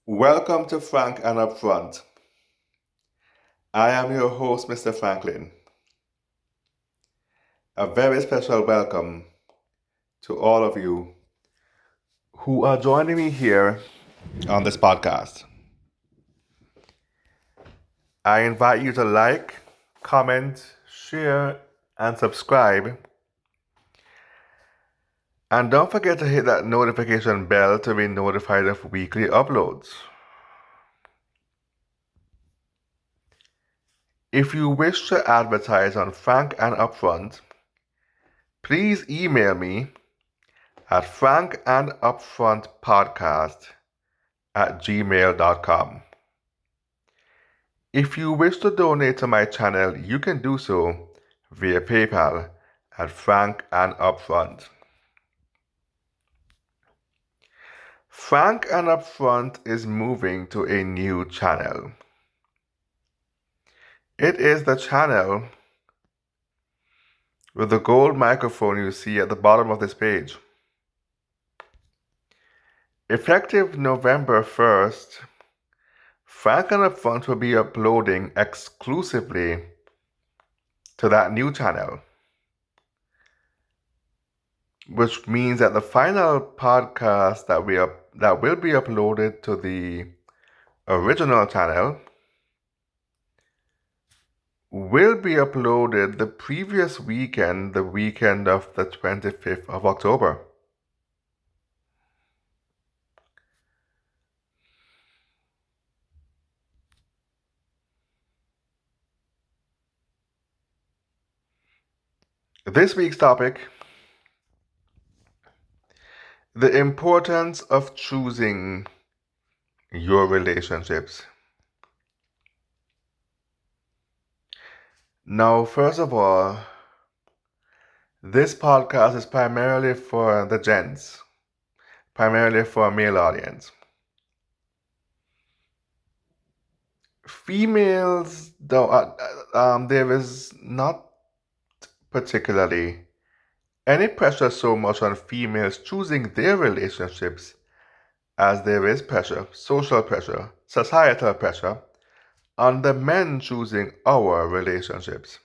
Welcome to Frank and Upfront. I am your host, Mr. Franklin. A very special welcome to all of you who are joining me here on this podcast. I invite you to like, comment, share, and subscribe. And don't forget to hit that notification bell to be notified of weekly uploads. If you wish to advertise on Frank and Upfront, please email me at frankandupfrontpodcast@gmail.com. If you wish to donate to my channel, you can do so via PayPal at Frank and Upfront. Frank and Upfront is moving to a new channel. It is the channel with the gold microphone you see at the bottom of this page. Effective November 1st, Frank and Upfront will be uploading exclusively to that new channel, which means that the final podcast that will be uploaded to the original channel will be uploaded the previous weekend, the weekend of the 25th of October. This week's topic: the importance of choosing your relationships. Now, first of all, this podcast is primarily for the gents, primarily for a male audience. Females, though, there is not particularly any pressure so much on females choosing their relationships as there is pressure, social pressure, societal pressure, on the men choosing our relationships.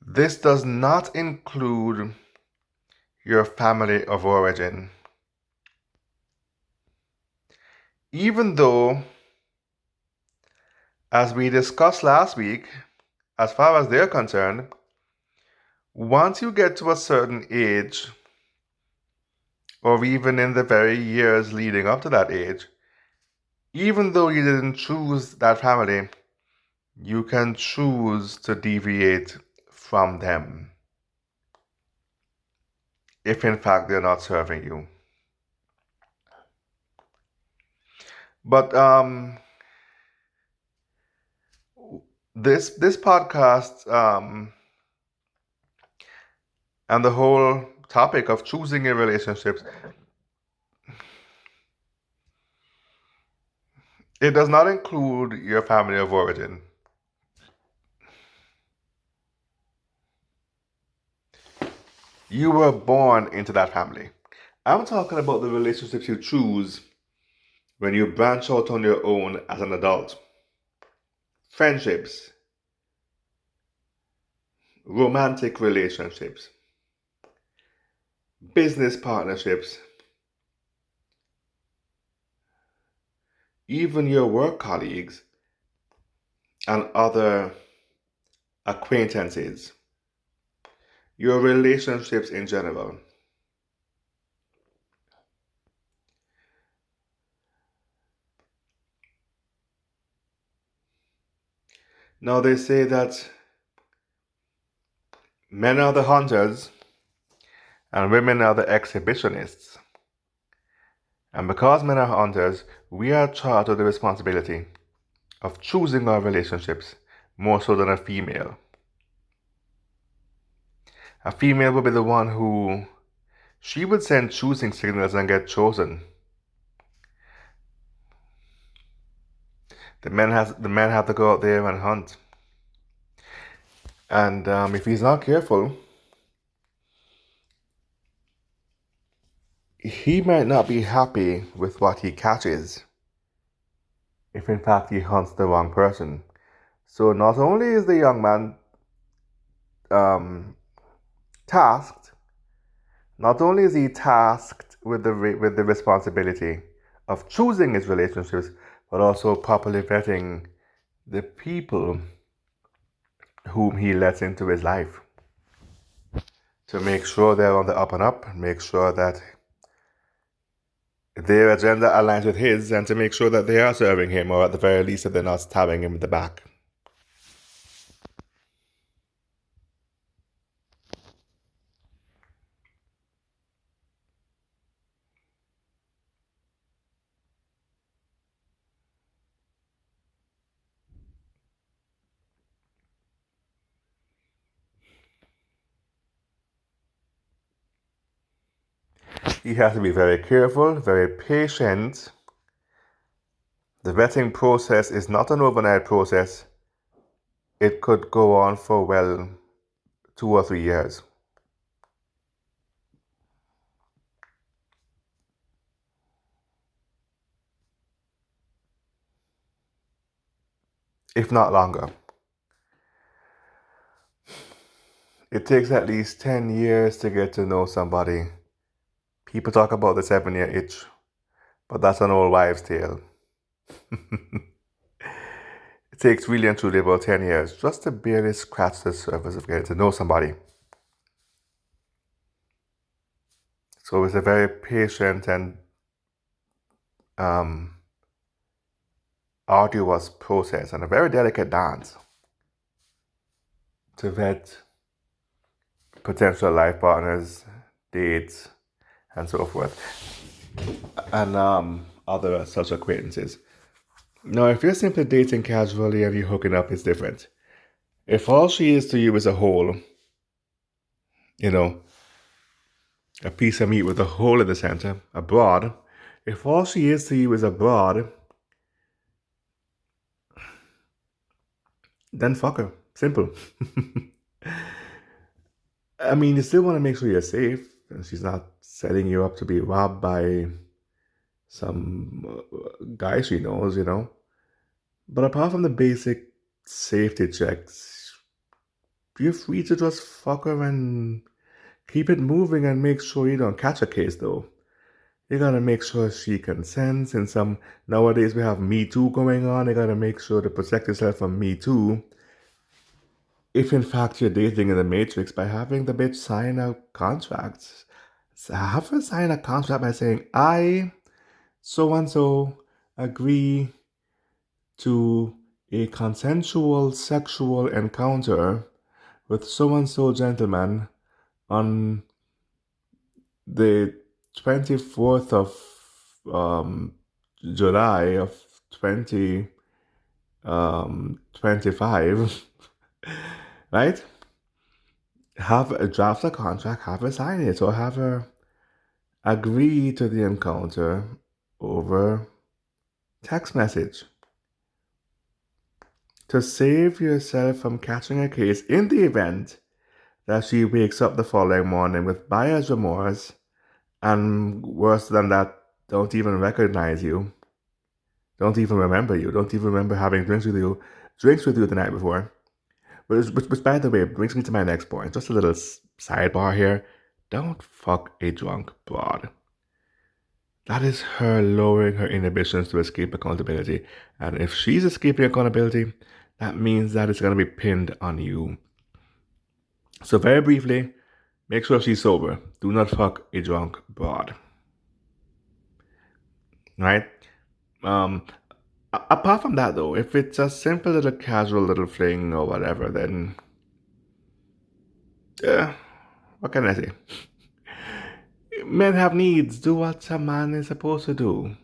This does not include your family of origin. Even though, as we discussed last week, as far as they're concerned, once you get to a certain age, or even in the very years leading up to that age, even though you didn't choose that family, you can choose to deviate from them if in fact they're not serving you. But this podcast and the whole topic of choosing your relationships, it does not include your family of origin. You were born into that family. I'm talking about the relationships you choose when you branch out on your own as an adult. Friendships, romantic relationships, business partnerships, even your work colleagues and other acquaintances, your relationships in general. Now they say that men are the hunters and women are the exhibitionists. And because men are hunters, we are charged with the responsibility of choosing our relationships more so than a female. A female would be the one who, she would send choosing signals and get chosen. The men have to go out there and hunt. And if he's not careful, he might not be happy with what he catches if in fact he hunts the wrong person. So not only is the young man um, tasked, not only is he tasked with the responsibility of choosing his relationships, but also properly vetting the people whom he lets into his life to make sure they're on the up and up, make sure that their agenda aligns with his, and to make sure that they are serving him, or at the very least that they're not stabbing him in the back. He has to be very careful, very patient. The vetting process is not an overnight process. It could go on for, well, 2 or 3 years. If not longer. It takes at least 10 years to get to know somebody. People talk about the 7-year itch, but that's an old wives' tale. It takes really and truly about 10 years just to barely scratch the surface of getting to know somebody. So it's a very patient and um, arduous process and a very delicate dance to vet potential life partners, dates, and so forth, and other such acquaintances. Now, if you're simply dating casually and you're hooking up, it's different. If all she is to you is a hole, you know, a piece of meat with a hole in the center, a broad, if all she is to you is a broad, then fuck her. Simple. I mean, you still want to make sure you're safe and she's not setting you up to be robbed by some guy she knows, But apart from the basic safety checks, you're free to just fuck her and keep it moving and make sure you don't catch a case, though. You gotta make sure she consents. And nowadays we have Me Too going on. You gotta make sure to protect yourself from Me Too. If in fact you're dating in the Matrix, by having the bitch sign a contract, have her sign a contract by saying, I, so and so, agree to a consensual sexual encounter with so and so gentleman on the 24th of July of 2025, right? Have a draft a contract, have her sign it, or have her agree to the encounter over text message. To save yourself from catching a case in the event that she wakes up the following morning with buyer's remorse and, worse than that, don't even recognize you, don't even remember you, don't even remember having drinks with you the night before. Which, by the way, brings me to my next point. Just a little sidebar here. Don't fuck a drunk broad. That is her lowering her inhibitions to escape accountability. And if she's escaping accountability, that means that it's going to be pinned on you. So very briefly, make sure she's sober. Do not fuck a drunk broad. Right? Apart from that, though, if it's a simple little casual little fling or whatever, then what can I say? Men have needs. Do what a man is supposed to do.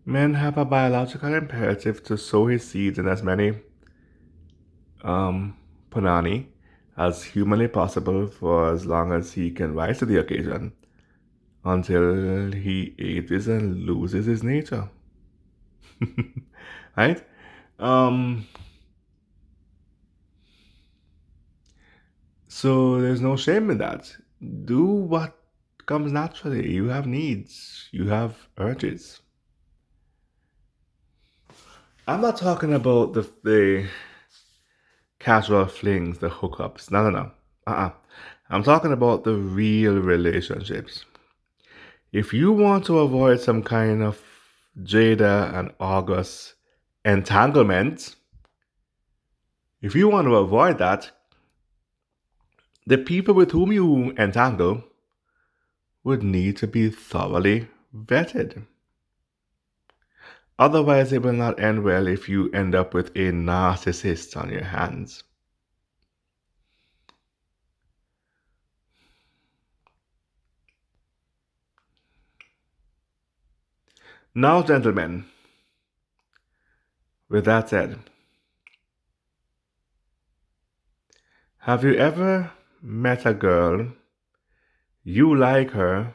Men have a biological imperative to sow his seeds in as many punani as humanly possible for as long as he can rise to the occasion until he ages and loses his nature. Right? So there's no shame in that. Do what comes naturally. You have needs, you have urges. I'm not talking about the casual flings, the hookups. No, no, no. Uh-uh. I'm talking about the real relationships. If you want to avoid some kind of Jada and August entanglement, if you want to avoid that, the people with whom you entangle would need to be thoroughly vetted. Otherwise, it will not end well if you end up with a narcissist on your hands. Now, gentlemen, with that said, have you ever met a girl, you like her,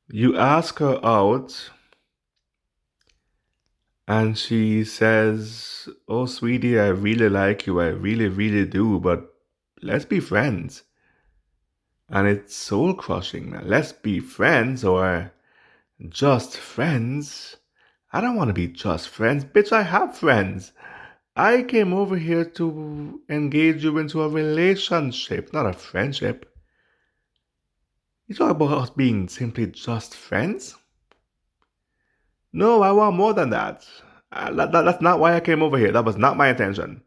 you ask her out, and she says, "Oh, sweetie, I really like you, I really, really do, but let's be friends." And it's soul crushing, man. Let's be friends or just friends. I don't want to be just friends. Bitch, I have friends. I came over here to engage you into a relationship, not a friendship. You talk about us being simply just friends? No, I want more than that. That's not why I came over here. That was not my intention.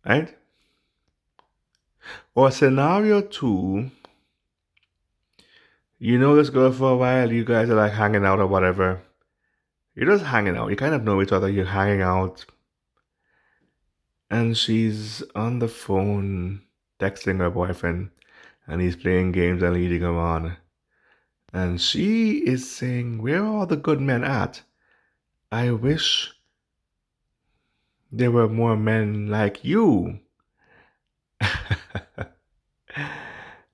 Right? Or scenario two, you know this girl for a while, you guys are like hanging out or whatever. You're just hanging out. You kind of know each other, you're hanging out. And she's on the phone texting her boyfriend, and he's playing games and leading her on. And she is saying, "Where are all the good men at? I wish there were more men like you."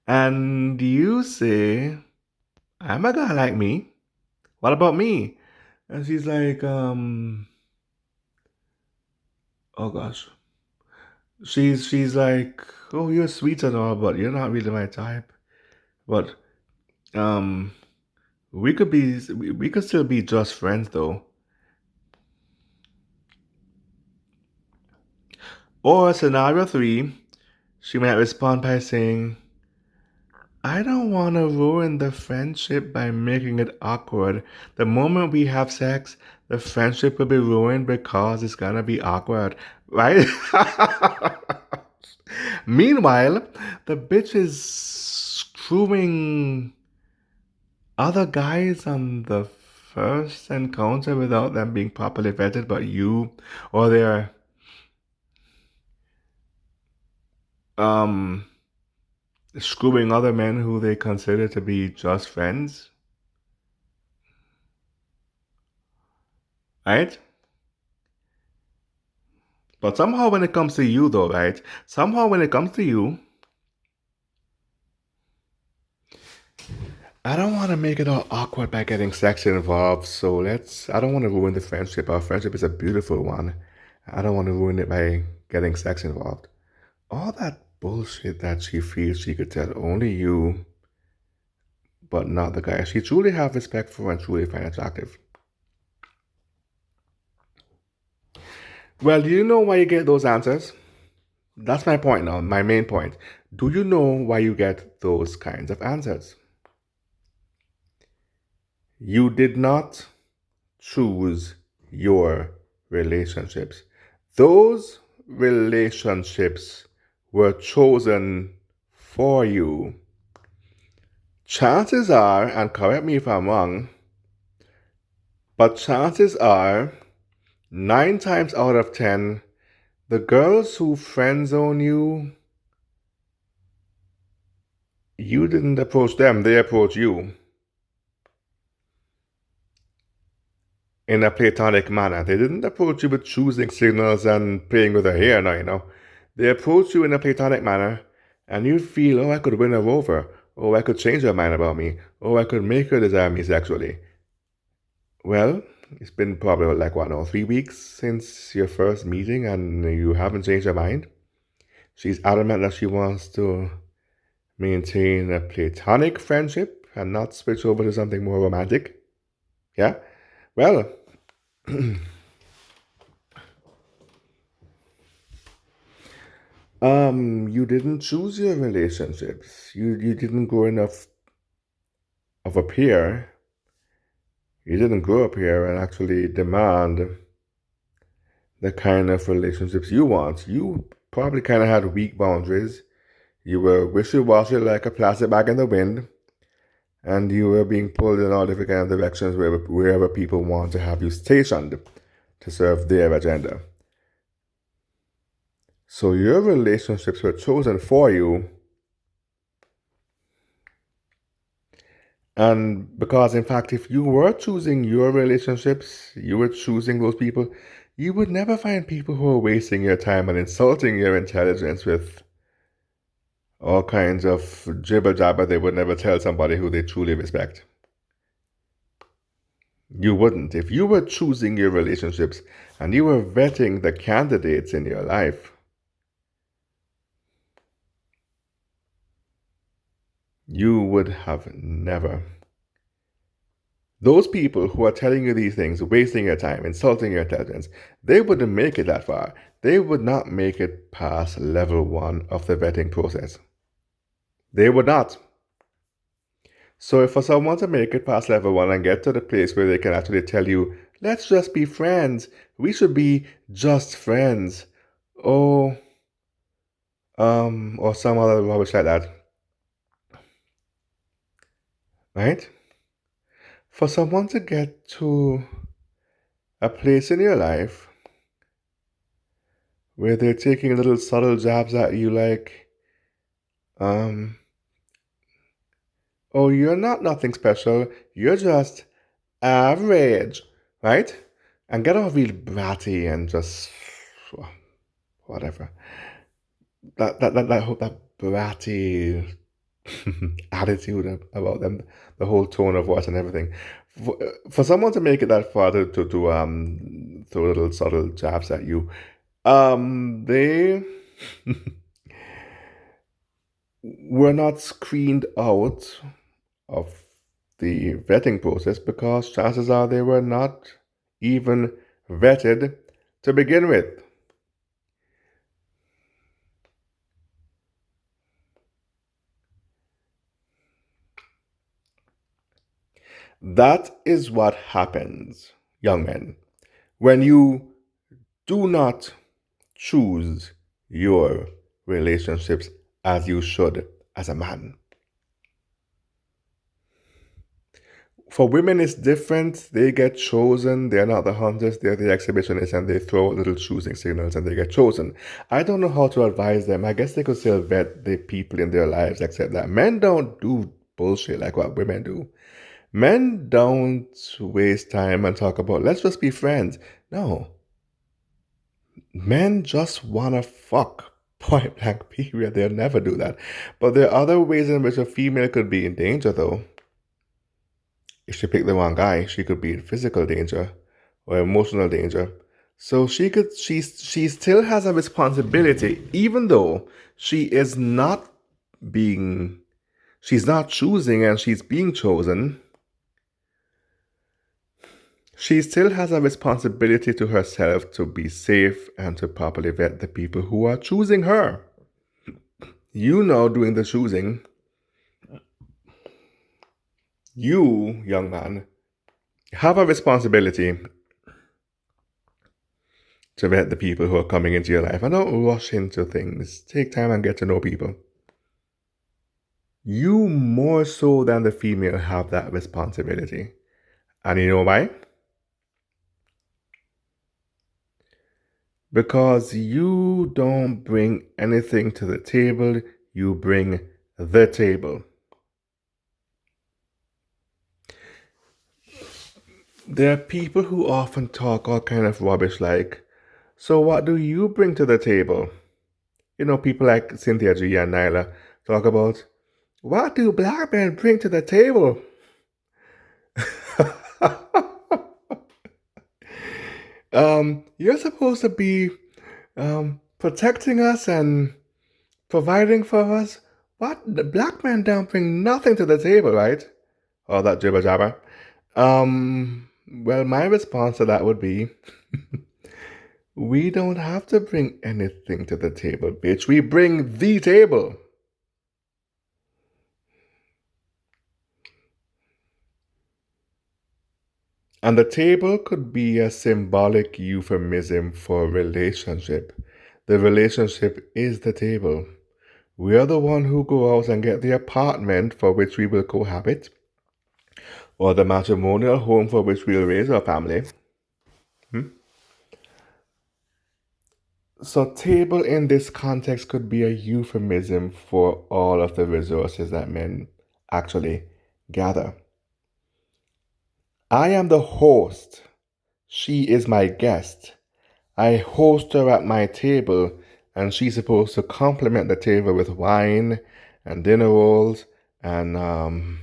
And you say, "I'm a guy like me. What about me?" And she's like, oh gosh. She's like, "Oh, you're sweet and all, but you're not really my type. But um we could still be just friends though." Or scenario three, she might respond by saying, "I don't want to ruin the friendship by making it awkward. The moment we have sex, the friendship will be ruined because it's gonna be awkward." Right? Meanwhile, the bitch is screwing other guys on the first encounter without them being properly vetted, but you, or they're um screwing other men who they consider to be just friends, right? But somehow when it comes to you though, right? Somehow when it comes to you, I don't want to make it all awkward by getting sex involved. So I don't want to ruin the friendship. Our friendship is a beautiful one. I don't want to ruin it by getting sex involved. All that bullshit that she feels she could tell only you, but not the guy she truly have respect for and truly find attractive. Well, do you know why you get those answers? That's my point now, my main point. Do you know why you get those kinds of answers? You did not choose your relationships. Those relationships were chosen for you. Chances are, and correct me if I'm wrong, but chances are 9 times out of 10, the girls who friend zone you, you didn't approach them, they approached you in a platonic manner. They didn't approach you with choosing signals and playing with her hair now. They approached you in a platonic manner, and you feel, "Oh, I could win her over. Oh, I could change her mind about me. Oh, I could make her desire me sexually." Well, It's been probably like what now, 3 weeks since your first meeting, and you haven't changed your mind. She's adamant that she wants to maintain a platonic friendship and not switch over to something more romantic. Yeah? Well, you didn't choose your relationships. You didn't grow enough of a peer. You didn't grow up here and actually demand the kind of relationships you want. You probably kind of had weak boundaries. You were wishy-washy like a plastic bag in the wind, and you were being pulled in all different kind of directions wherever people want to have you stationed to serve their agenda. So your relationships were chosen for you, and because in fact, if you were choosing your relationships, you were choosing those people, you would never find people who are wasting your time and insulting your intelligence with all kinds of jibber jabber they would never tell somebody who they truly respect. You wouldn't. If you were choosing your relationships and you were vetting the candidates in your life, you would have never. Those people who are telling you these things, wasting your time, insulting your intelligence, they wouldn't make it that far. They would not make it past level 1 of the vetting process. They would not. So if for someone to make it past level 1 and get to the place where they can actually tell you, let's just be friends, we should be just friends, or some other rubbish like that, right? For someone to get to a place in your life where they're taking little subtle jabs at you like, um, oh, you're not nothing special, you're just average, right? And get all real bratty and just whatever. That bratty attitude about them, the whole tone of voice and everything. For someone to make it that far to throw little subtle jabs at you, they were not screened out of the vetting process because chances are they were not even vetted to begin with. That is what happens, young men, when you do not choose your relationships as you should as a man. For women, it's different. They get chosen. They're not the hunters, they're the exhibitionists, and they throw little choosing signals and they get chosen. I don't know how to advise them. I guess they could still vet the people in their lives, except that men don't do bullshit like what women do. Men don't waste time and talk about, let's just be friends. No. Men just wanna fuck. Point blank, period. They'll never do that. But there are other ways in which a female could be in danger, though. If she picked the wrong guy, she could be in physical danger or emotional danger. So she still has a responsibility, even though she is not being, she's not choosing and she's being chosen. She still has a responsibility to herself to be safe and to properly vet the people who are choosing her. You know, doing the choosing. You, young man, have a responsibility to vet the people who are coming into your life. And don't rush into things. Take time and get to know people. You more so than the female have that responsibility. And you know why? Because you don't bring anything to the table, you bring the table. There are people who often talk all kind of rubbish like, so what do you bring to the table? You know, people like Cynthia G and Nyla talk about, what do black men bring to the table? You're supposed to be protecting us and providing for us. What? The black man don't bring nothing to the table, right? All that jibber jabber. Well, my response to that would be we don't have to bring anything to the table, bitch. We bring the table. And the table could be a symbolic euphemism for relationship. The relationship is the table. We are the one who go out and get the apartment for which we will cohabit, or the matrimonial home for which we'll raise our family. Hmm? So, table in this context could be a euphemism for all of the resources that men actually gather. I am the host. She is my guest. I host her at my table, and she's supposed to compliment the table with wine and dinner rolls and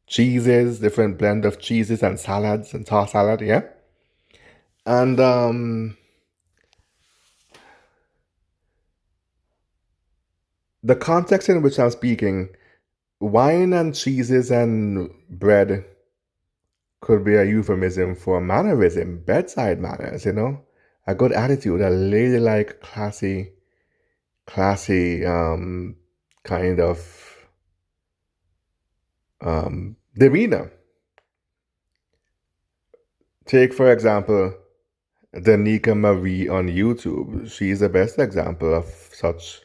cheeses, different blend of cheeses and salads and tossed salad, yeah? And the context in which I'm speaking, wine and cheeses and bread could be a euphemism for mannerism, bedside manners, you know? A good attitude, a ladylike, classy kind of demeanor. Take, for example, Danica Marie on YouTube. She's the best example of such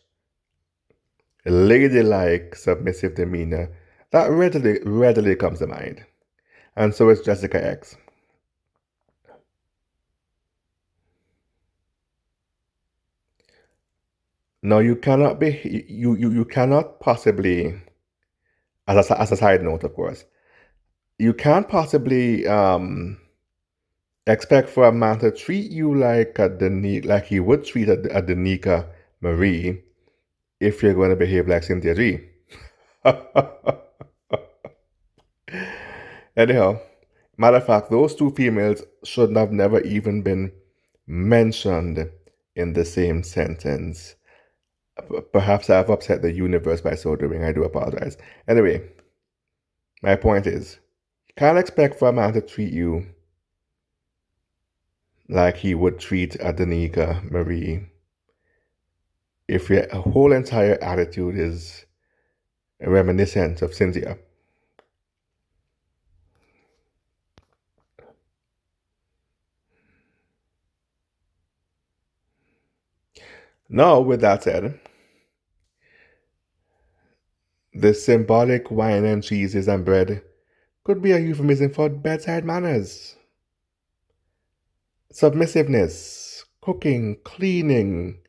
ladylike, submissive demeanor that readily comes to mind. And so is Jessica X. Now you cannot be you cannot possibly, as a side note, of course, you can't possibly expect for a man to treat you like like he would treat a Danica Marie if you're going to behave like Cynthia G. Anyhow, matter of fact, those two females should have never even been mentioned in the same sentence. Perhaps I've upset the universe by so doing. I do apologize. Anyway, my point is, you can't expect for a man to treat you like he would treat a Danica Marie if your whole entire attitude is reminiscent of Cynthia. Now, with that said, the symbolic wine and cheeses and bread could be a euphemism for bedside manners, submissiveness, cooking, cleaning,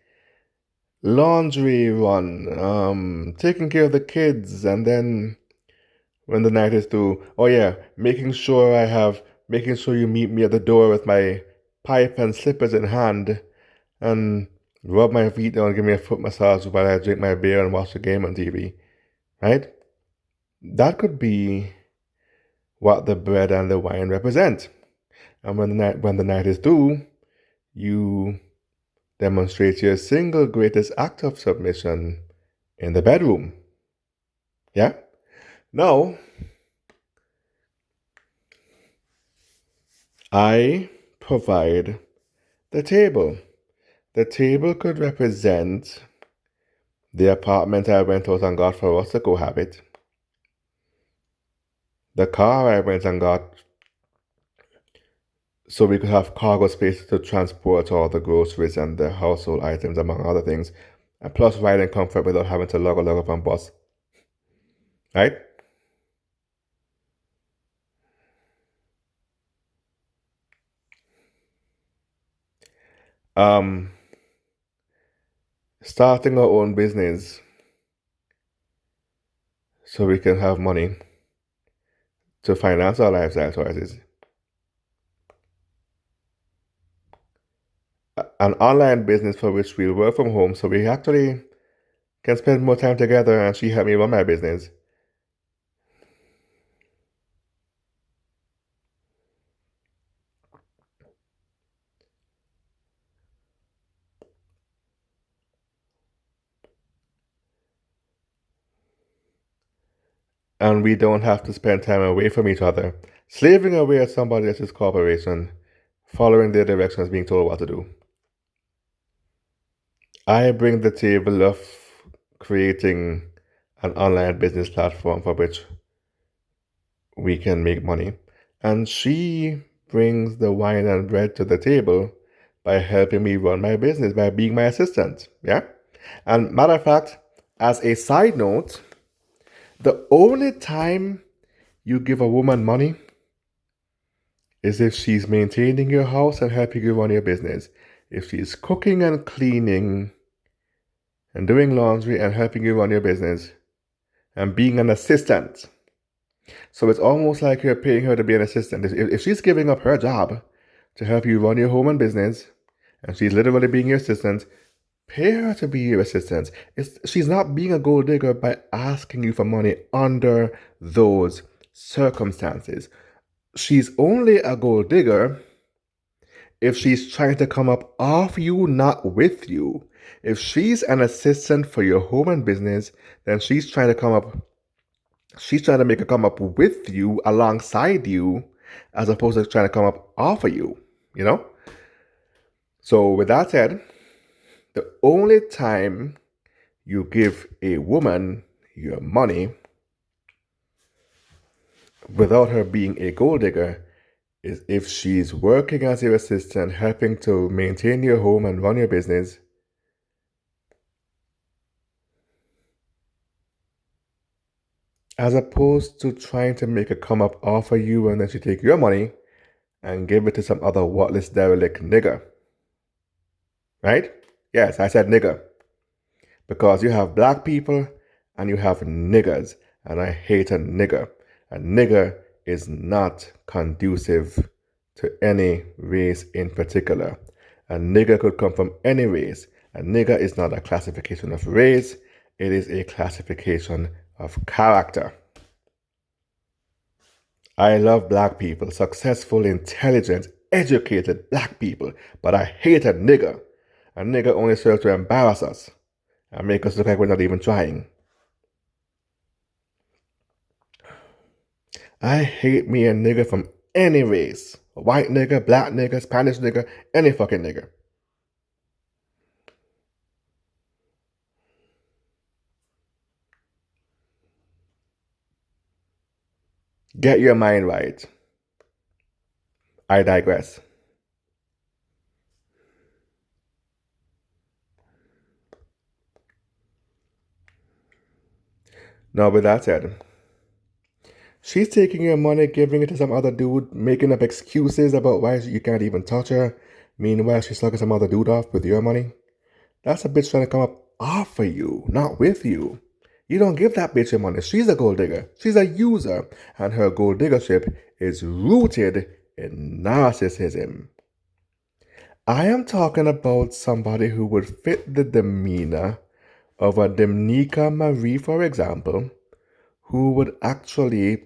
laundry run, taking care of the kids, and then when the night is through, oh yeah, making sure you meet me at the door with my pipe and slippers in hand, and rub my feet down, give me a foot massage while I drink my beer and watch the game on TV, right? That could be what the bread and the wine represent. And when the night is through, you demonstrate your single greatest act of submission in the bedroom. Yeah? Now, I provide the table. The table could represent the apartment I went out and got for us to cohabit, the car I went and got so we could have cargo space to transport all the groceries and the household items, among other things, and plus riding comfort without having to lug up on bus, right? Um, Starting our own business so we can have money to finance our lifestyle choices. An online business for which we'll work from home so we actually can spend more time together and she helped me run my business. and we don't have to spend time away from each other, slaving away at somebody else's corporation, following their directions, being told what to do. I bring the table of creating an online business platform for which we can make money, and she brings the wine and bread to the table by helping me run my business, by being my assistant. Yeah? And matter of fact, as a side note, the only time you give a woman money is if she's maintaining your house and helping you run your business. If she's cooking and cleaning and doing laundry and helping you run your business and being an assistant. So it's almost like you're paying her to be an assistant. If she's giving up her job to help you run your home and business, and she's literally being your assistant, pay her to be your assistant. She's not being a gold digger by asking you for money under those circumstances. She's only a gold digger if she's trying to come up off you, not with you. If she's an assistant for your home and business, then she's trying to make a come up with you, alongside you, as opposed to trying to come up off of you, you know? So with that said, the only time you give a woman your money without her being a gold digger is if she's working as your assistant, helping to maintain your home and run your business, as opposed to trying to make a come up offer you and then she take your money and give it to some other worthless derelict nigger. Right? Yes, I said nigger. Because you have black people and you have niggers, and I hate a nigger. A nigger is not conducive to any race in particular. A nigger could come from any race. A nigger is not a classification of race, it is a classification of character. I love black people, successful, intelligent, educated black people, but I hate a nigger. A nigger only serves to embarrass us and make us look like we're not even trying. I hate me a nigger from any race. A white nigger, black nigger, Spanish nigger, any fucking nigger. Get your mind right. I digress. Now, with that said, she's taking your money, giving it to some other dude, making up excuses about why you can't even touch her. Meanwhile, she's sucking some other dude off with your money. That's a bitch trying to come up off of you, not with you. You don't give that bitch your money. She's a gold digger. She's a user. And her gold diggership is rooted in narcissism. I am talking about somebody who would fit the demeanor of a Dominica Marie, for example, who would actually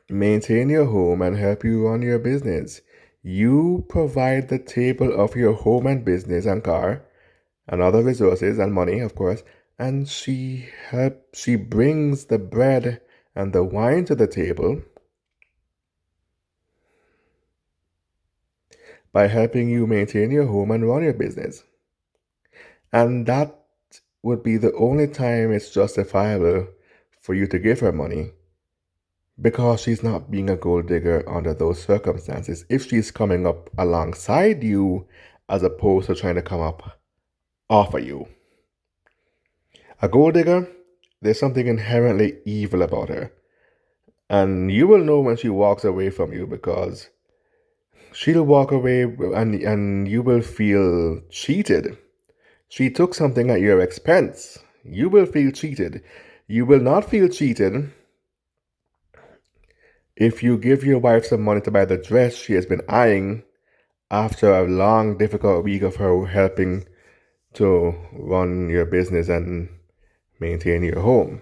maintain your home and help you run your business. You provide the table of your home and business and car and other resources and money, of course, and she brings the bread and the wine to the table by helping you maintain your home and run your business. And that would be the only time it's justifiable for you to give her money, because she's not being a gold digger under those circumstances. If she's coming up alongside you as opposed to trying to come up off of you. A gold digger, there's something inherently evil about her. And you will know when she walks away from you, because she'll walk away and you will feel cheated. She took something at your expense. You will feel cheated. You will not feel cheated if you give your wife some money to buy the dress she has been eyeing after a long, difficult week of her helping to run your business and maintain your home.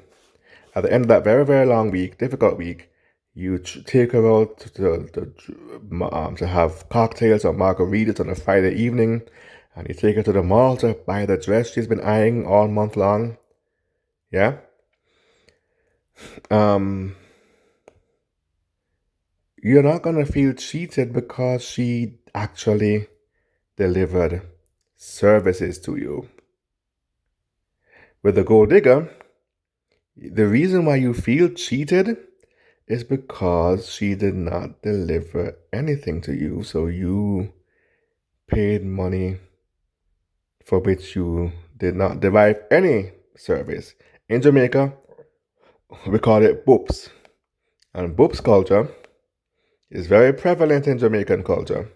At the end of that very, very long week, difficult week, you take her out to have cocktails or margaritas on a Friday evening, and you take her to the mall to buy the dress she's been eyeing all month long. Yeah? Um, you're not going to feel cheated because she actually delivered services to you. With the gold digger, the reason why you feel cheated is because she did not deliver anything to you. So you paid money for which you did not derive any service. In Jamaica, we call it boops. And boops culture is very prevalent in Jamaican culture.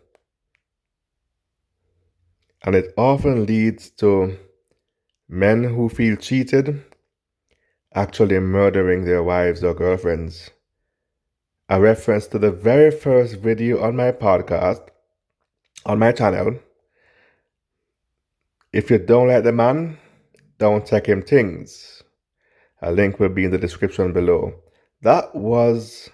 And it often leads to men who feel cheated actually murdering their wives or girlfriends. A reference to the very first video on my podcast, on my channel. If you don't like the man, don't take him things. A link will be in the description below. That was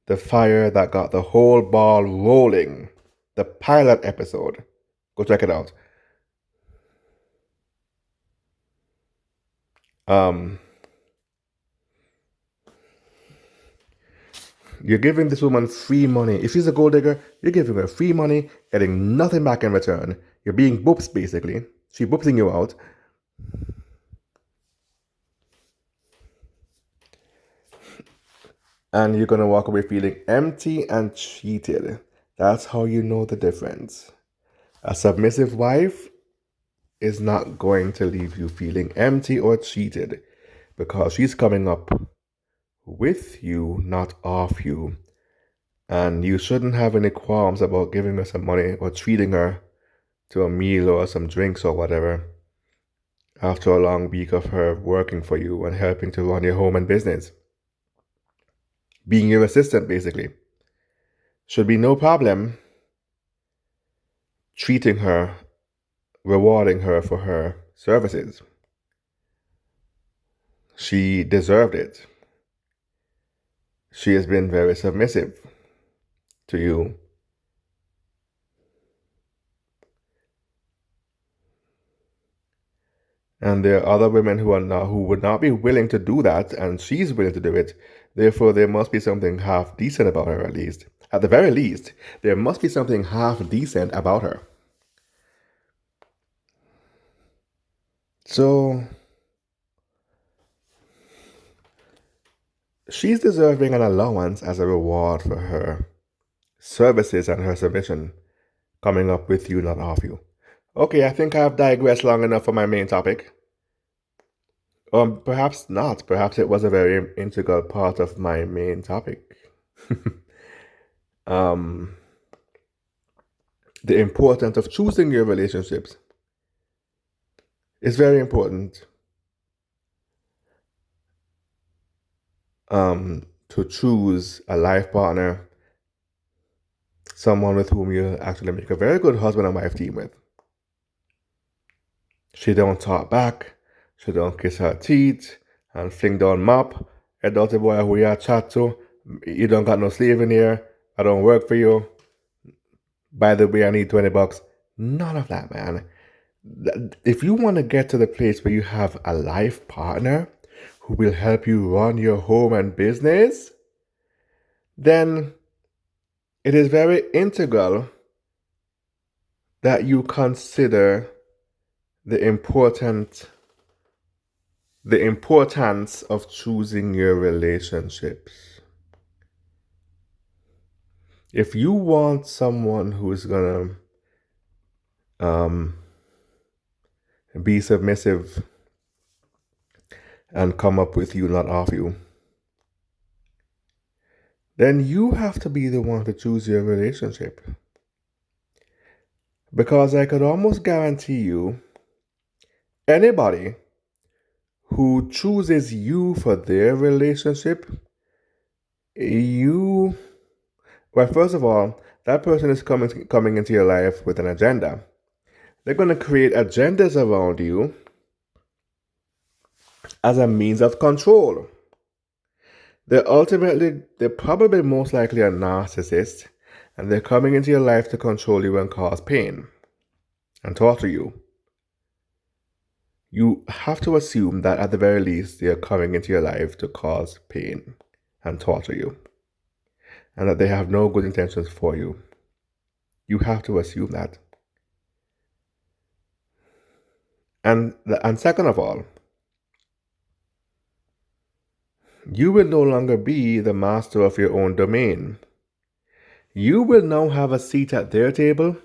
the fire that got the whole ball rolling. The pilot episode. Go check it out. You're giving this woman free money. If she's a gold digger, you're giving her free money, getting nothing back in return. You're being boops, basically. She's boopsing you out. And you're going to walk away feeling empty and cheated. That's how you know the difference. A submissive wife is not going to leave you feeling empty or cheated because she's coming up with you, not off you. And you shouldn't have any qualms about giving her some money or treating her to a meal or some drinks or whatever after a long week of her working for you and helping to run your home and business. Being your assistant, basically. Should be no problem treating her, rewarding her for her services. She deserved it. She has been very submissive to you. And there are other women who would not be willing to do that, and she's willing to do it. Therefore, there must be something half decent about her, at least. At the very least, there must be something half decent about her. So, she's deserving an allowance as a reward for her services and her submission, coming up with you, not off you. Okay, I think I've digressed long enough for my main topic. Perhaps not. Perhaps it was a very integral part of my main topic. The importance of choosing your relationships is very important. To choose a life partner, someone with whom you actually make a very good husband and wife team with. She don't talk back, she don't kiss her teeth and fling down mop. Hey, dirty boy, who you chat to? You don't got no sleeve in here. I don't work for you. By the way, I need $20. None of that, man. If you want to get to the place where you have a life partner who will help you run your home and business, then it is very integral that you consider the importance of choosing your relationships. If you want someone who's gonna be submissive and come up with you, not off you, then you have to be the one to choose your relationship. Because I could almost guarantee you, anybody who chooses you for their relationship, well, first of all, that person is coming into your life with an agenda. They're going to create agendas around you as a means of control. They're probably most likely a narcissist, and they're coming into your life to control you and cause pain and torture you. You have to assume that at the very least they are coming into your life to cause pain and torture you, and that they have no good intentions for you. You have to assume that. And second of all, you will no longer be the master of your own domain. You will now have a seat at their table,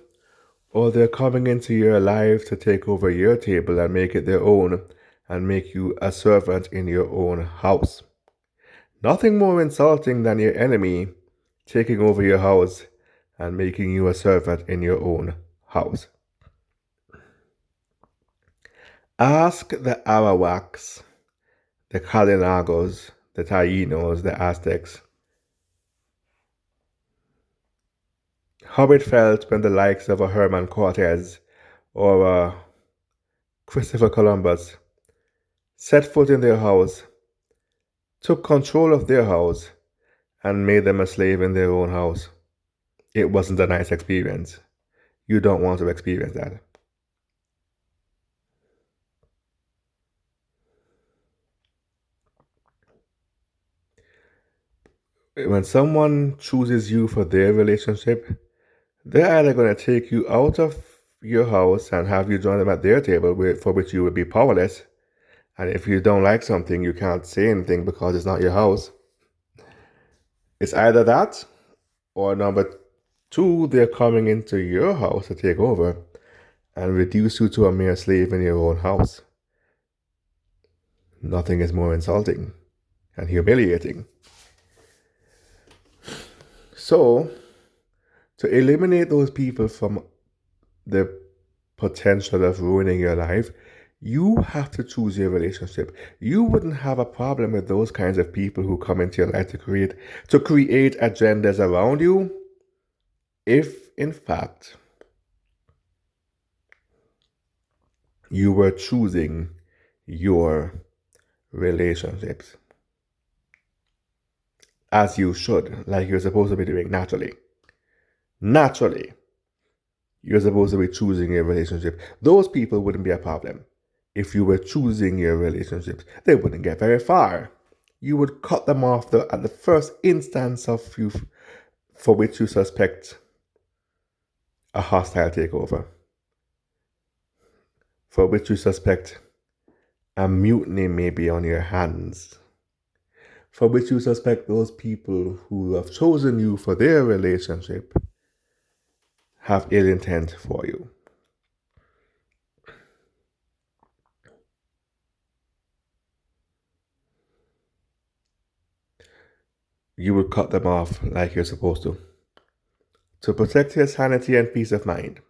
or they're coming into your life to take over your table and make it their own and make you a servant in your own house. Nothing more insulting than your enemy taking over your house and making you a servant in your own house. Ask the Arawaks, the Kalinagos, the Taínos, the Aztecs, how it felt when the likes of a Herman Cortez or a Christopher Columbus set foot in their house, took control of their house, and made them a slave in their own house. It wasn't a nice experience. You don't want to experience that. When someone chooses you for their relationship, they're either going to take you out of your house and have you join them at their table for which you would be powerless. And if you don't like something, you can't say anything because it's not your house. It's either that, or number two, they're coming into your house to take over and reduce you to a mere slave in your own house. Nothing is more insulting and humiliating. So, to eliminate those people from the potential of ruining your life, you have to choose your relationship. You wouldn't have a problem with those kinds of people who come into your life to create agendas around you if, in fact, you were choosing your relationships as you should, like you're supposed to be doing naturally. Naturally, you're supposed to be choosing your relationship. Those people wouldn't be a problem. If you were choosing your relationships, they wouldn't get very far. You would cut them off at the first instance of you for which you suspect a hostile takeover, for which you suspect a mutiny may be on your hands, for which you suspect those people who have chosen you for their relationship have ill intent for you. You would cut them off like you're supposed to protect your sanity and peace of mind.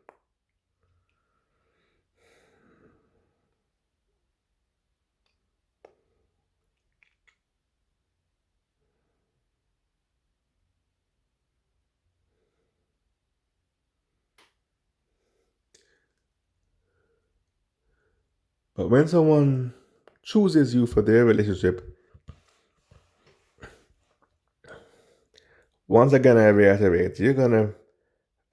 But when someone chooses you for their relationship, once again I reiterate, you're going to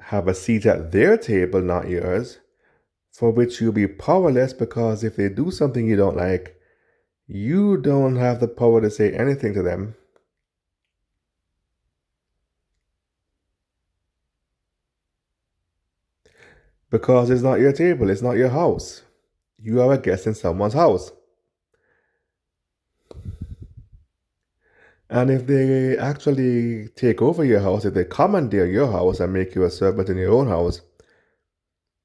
have a seat at their table, not yours, for which you'll be powerless because if they do something you don't like, you don't have the power to say anything to them. Because it's not your table, it's not your house. You are a guest in someone's house. And if they actually take over your house, if they commandeer your house and make you a servant in your own house,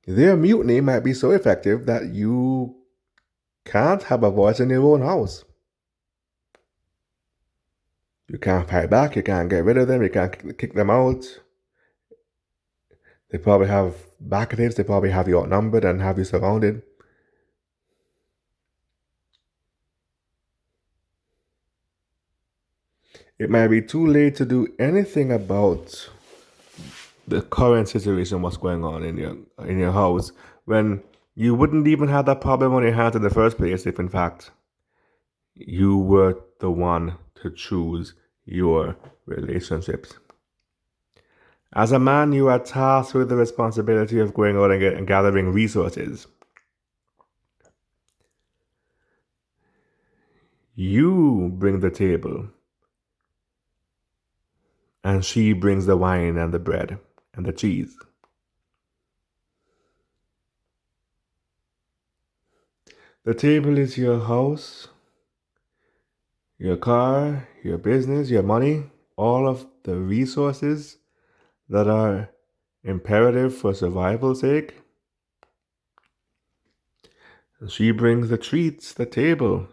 their mutiny might be so effective that you can't have a voice in your own house. You can't fight back, you can't get rid of them, you can't kick them out. They probably have backdates, they probably have you outnumbered and have you surrounded. It might be too late to do anything about the current situation, what's going on in your house, when you wouldn't even have that problem on your hands in the first place if in fact you were the one to choose your relationships. As a man, you are tasked with the responsibility of going out and gathering resources. You bring the table, and she brings the wine and the bread and the cheese. The table is your house, your car, your business, your money, all of the resources that are imperative for survival's sake. She brings the treats, the table.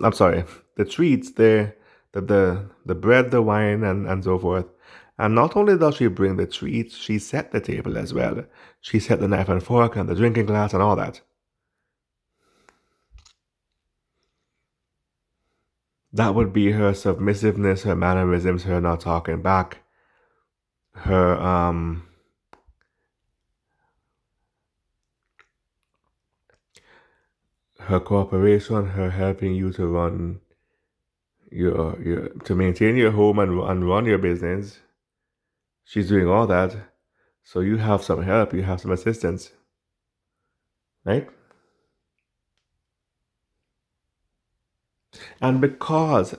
I'm sorry, the treats, the bread, the wine, and so forth. And not only does she bring the treats, she set the table as well. She set the knife and fork and the drinking glass and all that. That would be her submissiveness, her mannerisms, her not talking back, her her cooperation, her helping you to run your to maintain your home and run your business. She's doing all that. So you have some help, you have some assistance, right? And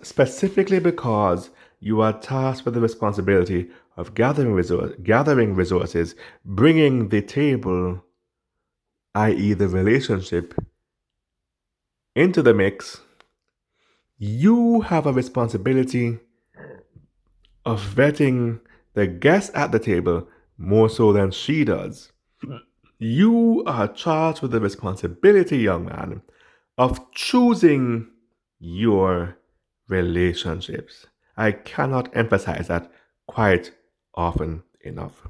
specifically because you are tasked with the responsibility of gathering resources, bringing the table, i.e., the relationship, into the mix, you have a responsibility of vetting the guests at the table more so than she does. You are charged with the responsibility, young man, of choosing your relationships. I cannot emphasize that quite often enough.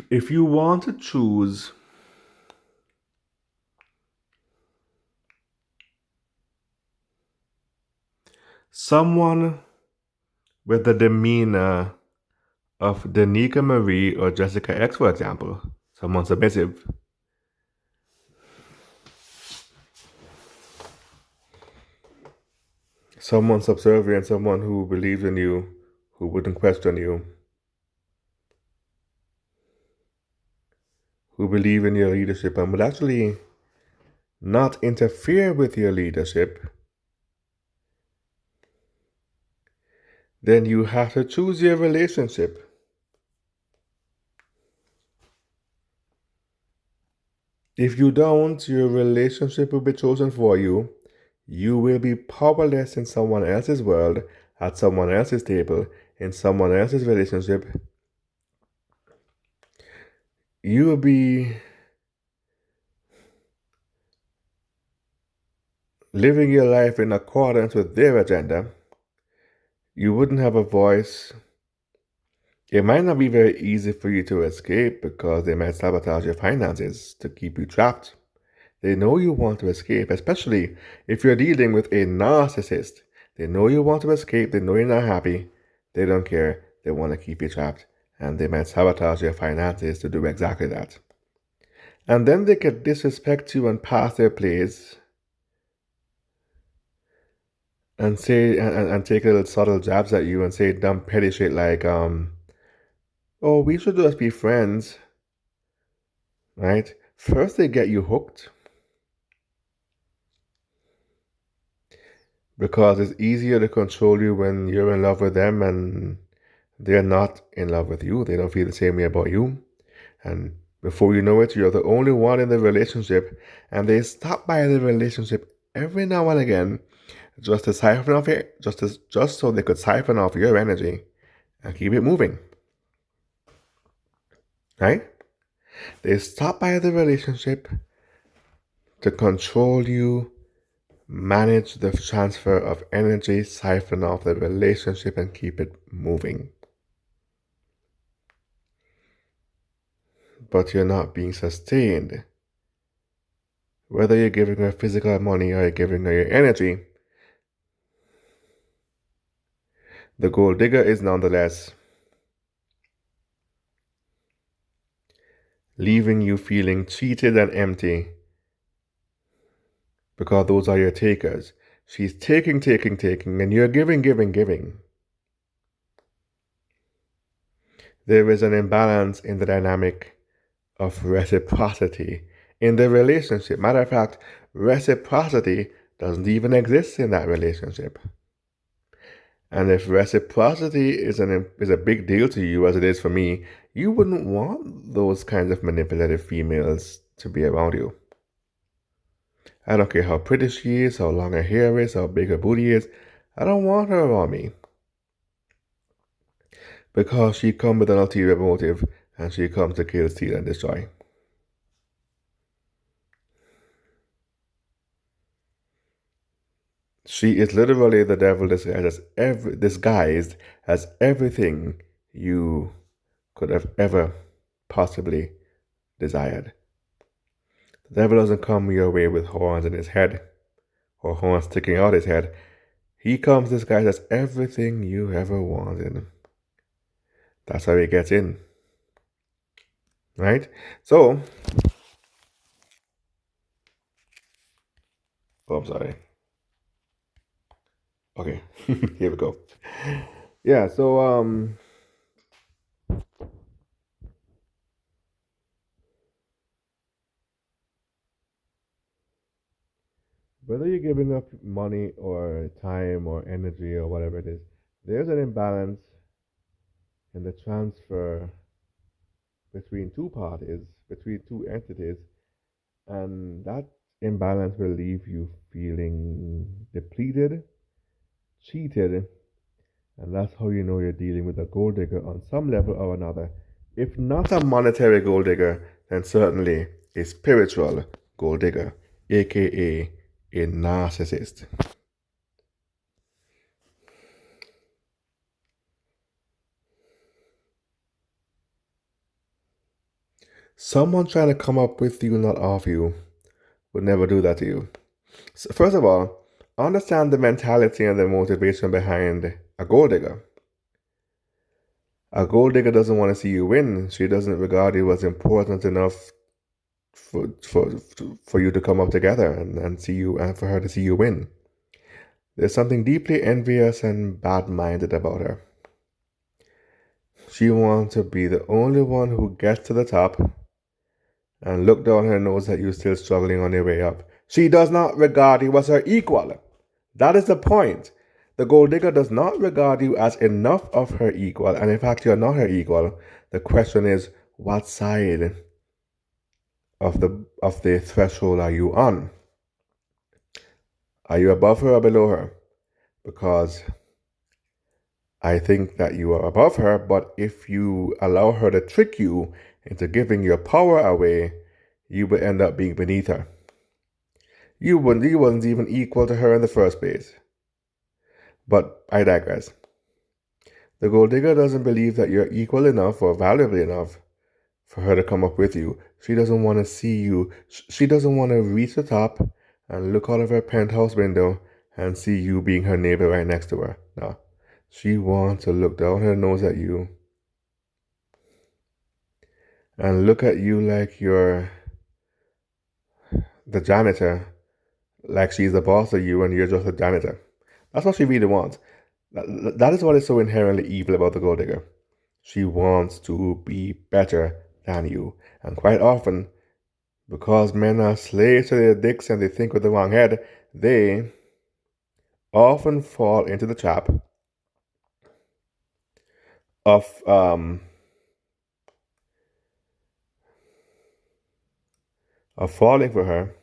If you want to choose someone with the demeanor of Danica Marie or Jessica X, for example, someone submissive, someone subservient, someone who believes in you, who wouldn't question you, who believe in your leadership and would actually not interfere with your leadership, then you have to choose your relationship. If you don't, your relationship will be chosen for you. You will be powerless in someone else's world, at someone else's table, in someone else's relationship. You will be living your life in accordance with their agenda. You wouldn't have a voice. It might not be very easy for you to escape because they might sabotage your finances to keep you trapped. They know you want to escape, especially if you're dealing with a narcissist. They know you want to escape, they know you're not happy, they don't care, they want to keep you trapped, and they might sabotage your finances to do exactly that. And then they could disrespect you and pass their plays and say and take little subtle jabs at you and say dumb petty shit like, oh, we should just be friends, right? First they get you hooked because it's easier to control you when you're in love with them and they're not in love with you. They don't feel the same way about you. And before you know it, you're the only one in the relationship. And they stop by the relationship every now and again just to siphon off it, just so they could siphon off your energy and keep it moving. Right? They stop by the relationship to control you, manage the transfer of energy, siphon off the relationship, and keep it moving. But you're not being sustained. Whether you're giving her physical money or you're giving her your energy, the gold digger is nonetheless leaving you feeling cheated and empty because those are your takers. She's taking, taking, taking, and you're giving, giving, giving. There is an imbalance in the dynamic of reciprocity in the relationship. Matter of fact, reciprocity doesn't even exist in that relationship. And if reciprocity is a big deal to you, as it is for me, you wouldn't want those kinds of manipulative females to be around you. I don't care how pretty she is, how long her hair is, how big her booty is. I don't want her around me because she comes with an ulterior motive and she comes to kill, steal, and destroy. She is literally the devil disguised as everything you could have ever possibly desired. The devil doesn't come your way with horns in his head or horns sticking out his head. He comes disguised as everything you ever wanted. That's how he gets in. Right? So, oh, I'm sorry. Okay, here we go. Yeah, so, whether you're giving up money or time or energy or whatever it is, there's an imbalance in the transfer between two parties, between two entities, and that imbalance will leave you feeling depleted, cheated, and that's how you know you're dealing with a gold digger on some level or another. If not a monetary gold digger, then certainly a spiritual gold digger, aka a narcissist. Someone trying to come up with you, not off you, would never do that to you. So first of all, understand the mentality and the motivation behind a gold digger. A gold digger doesn't want to see you win. She doesn't regard you as important enough for you to come up together and see you and for her to see you win. There's something deeply envious and bad-minded about her. She wants to be the only one who gets to the top and look down her nose at you still struggling on your way up. She does not regard you as her equal. That is the point. The gold digger does not regard you as enough of her equal, and in fact, you're not her equal. The question is, what side of the threshold are you on? Are you above her or below her? Because I think that you are above her, but if you allow her to trick you into giving your power away, you will end up being beneath her. You wasn't even equal to her in the first place. But I digress. The gold digger doesn't believe that you're equal enough or valuable enough for her to come up with you. She doesn't want to see you. She doesn't want to reach the top and look out of her penthouse window and see you being her neighbor right next to her. No. She wants to look down her nose at you and look at you like you're the janitor, like she's the boss of you and you're just a janitor. That's what she really wants. That is what is so inherently evil about the gold digger. She wants to be better than you. And quite often, because men are slaves to their dicks and they think with the wrong head, they often fall into the trap of falling for her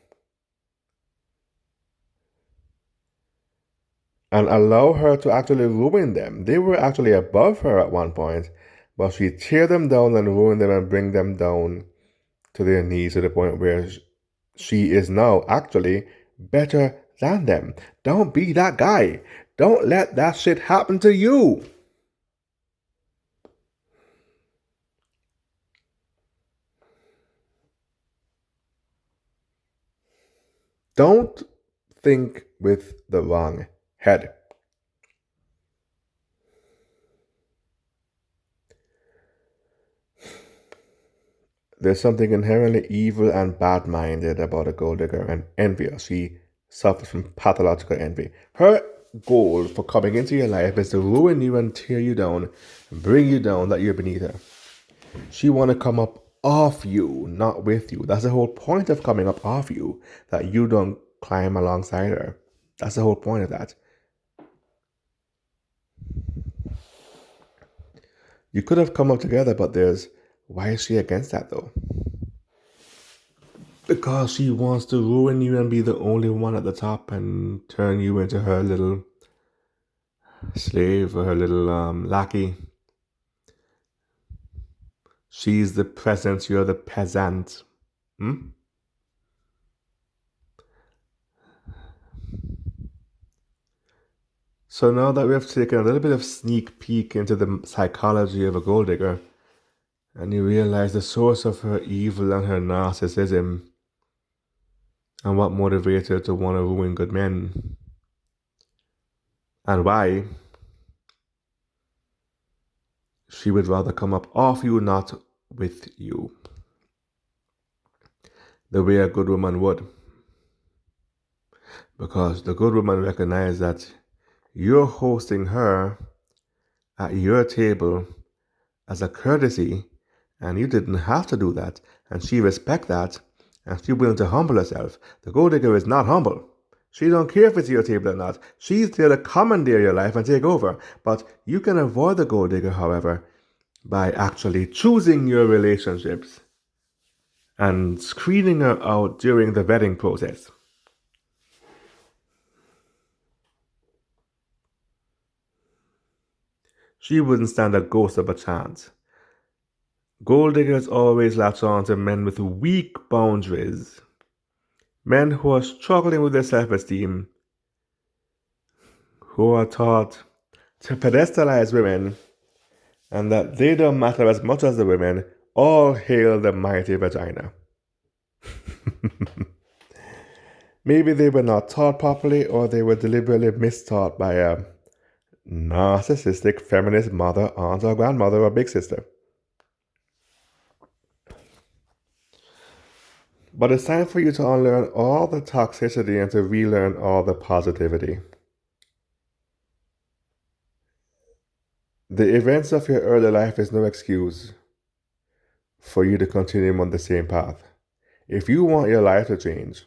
and allow her to actually ruin them. They were actually above her at one point, but she tear them down and ruin them and bring them down to their knees to the point where she is now actually better than them. Don't be that guy. Don't let that shit happen to you. Don't think with the wrong head. There's something inherently evil and bad-minded about a gold digger and envious. She suffers from pathological envy. Her goal for coming into your life is to ruin you and tear you down and bring you down that you're beneath her. She want to come up off you, not with you. That's the whole point of coming up off you, that you don't climb alongside her. That's the whole point of that. You could have come up together, but why is she against that though? Because she wants to ruin you and be the only one at the top and turn you into her little slave or her little lackey. She's the peasant, you're the peasant. So now that we've taken a little bit of sneak peek into the psychology of a gold digger, and you realize the source of her evil and her narcissism, and what motivates her to want to ruin good men, and why she would rather come up off you, not with you, the way a good woman would. Because the good woman recognizes that you're hosting her at your table as a courtesy, and you didn't have to do that, and she respects that, and she's willing to humble herself. The gold digger is not humble. She don't care if it's your table or not. She's there to commandeer your life and take over. But you can avoid the gold digger, however, by actually choosing your relationships and screening her out during the vetting process. She wouldn't stand a ghost of a chance. Gold diggers always latch on to men with weak boundaries. Men who are struggling with their self-esteem, who are taught to pedestalize women, and that they don't matter as much as the women. All hail the mighty vagina. Maybe they were not taught properly, or they were deliberately mistaught by a narcissistic feminist mother, aunt, or grandmother, or big sister. But it's time for you to unlearn all the toxicity and to relearn all the positivity. The events of your early life is no excuse for you to continue on the same path. If you want your life to change,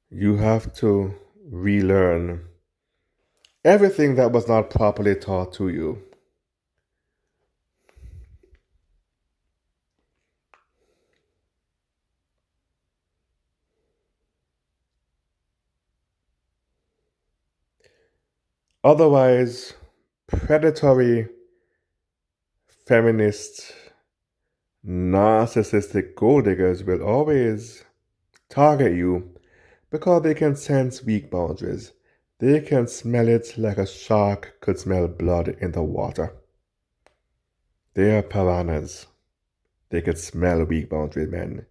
you have to relearn everything that was not properly taught to you. Otherwise, predatory, feminist, narcissistic gold diggers will always target you because they can sense weak boundaries. They can smell it like a shark could smell blood in the water. They are piranhas. They could smell weak boundaries men.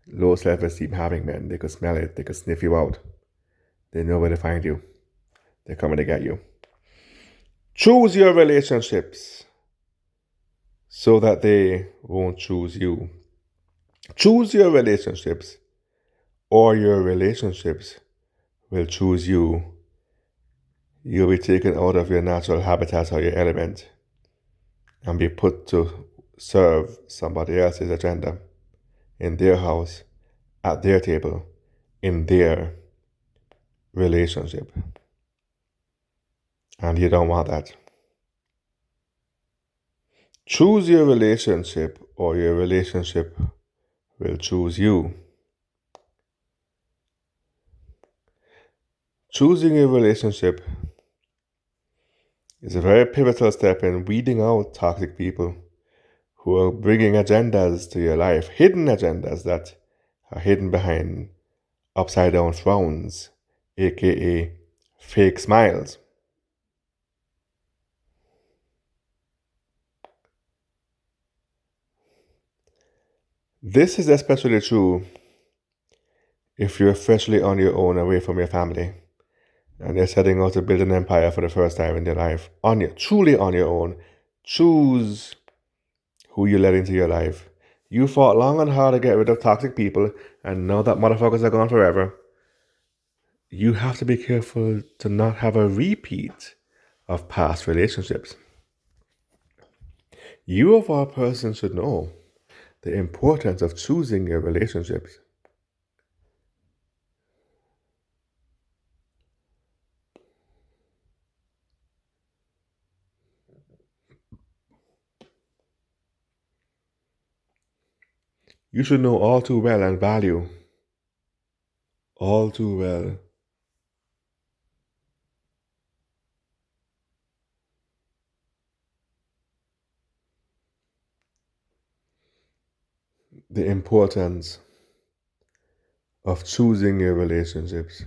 Low self-esteem having men. They could smell it. They could sniff you out. They know where to find you. They're coming to get you. Choose your relationships so that they won't choose you. Choose your relationships, or your relationships will choose you. You'll be taken out of your natural habitat or your element and be put to serve somebody else's agenda in their house, at their table, in their relationship. And you don't want that. Choose your relationship, or your relationship will choose you. Choosing your relationship is a very pivotal step in weeding out toxic people who are bringing agendas to your life, hidden agendas that are hidden behind upside down frowns, aka fake smiles. This is especially true if you're freshly on your own away from your family and you're setting out to build an empire for the first time in your life, truly on your own, Choose who you let into your life. You fought long and hard to get rid of toxic people, and now that motherfuckers are gone forever, you have to be careful to not have a repeat of past relationships. You, of all persons, should know the importance of choosing your relationships. You should know all too well and value all too well the importance of choosing your relationships.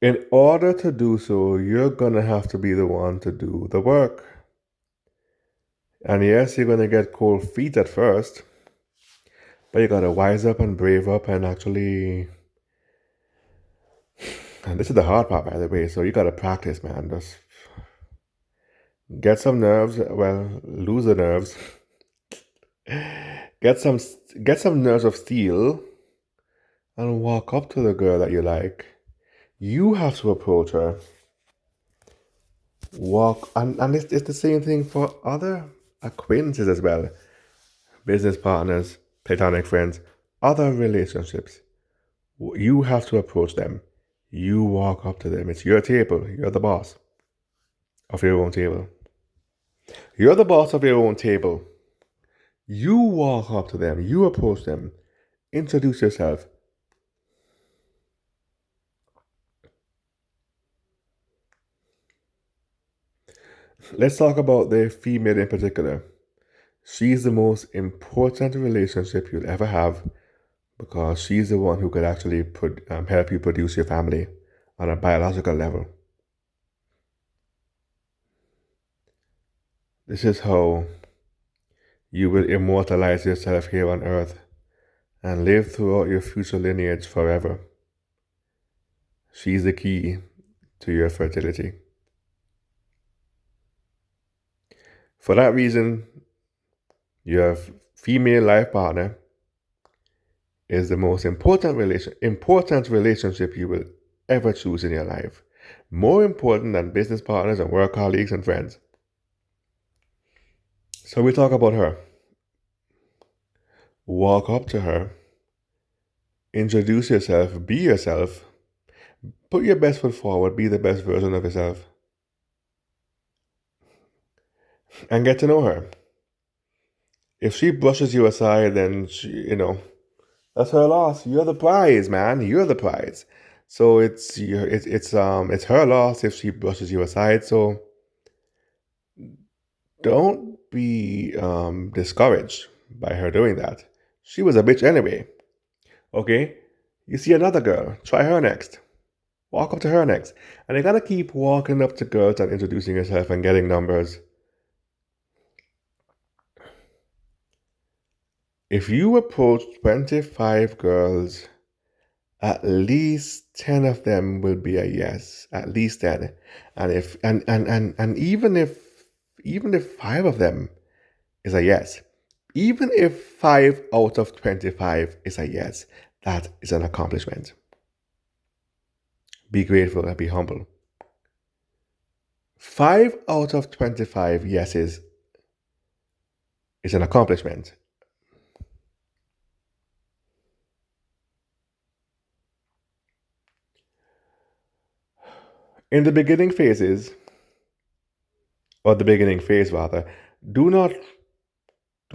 In order to do so, you're gonna have to be the one to do the work. And yes, you're gonna get cold feet at first, but you gotta wise up and brave up and actually. And this is the hard part, by the way. So you gotta practice, man. Just get some nerves. Well, lose the nerves. Get some get some nerves of steel and walk up to the girl that you like. You have to approach her. Walk and it's the same thing for other acquaintances as well. Business partners, platonic friends, other relationships. You have to approach them. You walk up to them. It's your table. You're the boss of your own table. You're the boss of your own table. You walk up to them. You approach them. Introduce yourself. Let's talk about the female in particular. She's the most important relationship you'll ever have because she's the one who could actually help you produce your family on a biological level. This is how you will immortalize yourself here on earth and live throughout your future lineage forever. She's the key to your fertility. For that reason, your female life partner is the most important relationship you will ever choose in your life. More important than business partners and work colleagues and friends. So we talk about her. Walk up to her. Introduce yourself. Be yourself. Put your best foot forward. Be the best version of yourself. And get to know her. If she brushes you aside, then that's her loss. You're the prize, man. You're the prize. So it's her loss if she brushes you aside. So don't be discouraged by her doing that. She was a bitch anyway. Okay? You see another girl, try her next. Walk up to her next. And you gotta keep walking up to girls and introducing yourself and getting numbers. If you approach 25 girls, at least 10 of them will be a yes. At least 10. And if and even if 5 of them is a yes, even if 5 out of 25 is a yes, that is an accomplishment. Be grateful and be humble. 5 out of 25 yeses is an accomplishment. In the beginning phases, or the beginning phase rather, do not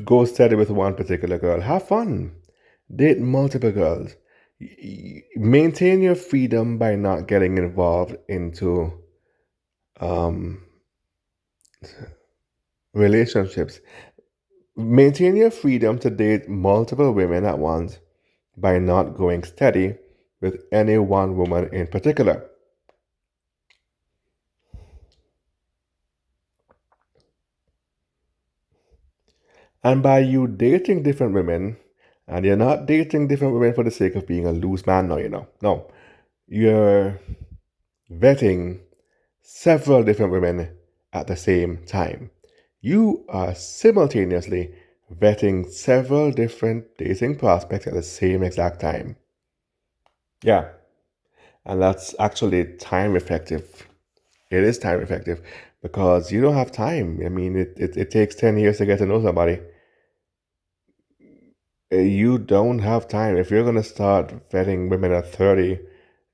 go steady with one particular girl. Have fun. Date multiple girls. Maintain your freedom by not getting involved into relationships. Maintain your freedom to date multiple women at once by not going steady with any one woman in particular. And by you dating different women, and you're not dating different women for the sake of being a loose man, no, No. You're vetting several different women at the same time. You are simultaneously vetting several different dating prospects at the same exact time. Yeah, and that's actually time effective. It is time effective because you don't have time. I mean, it takes 10 years to get to know somebody. You don't have time. If you're going to start vetting women at 30,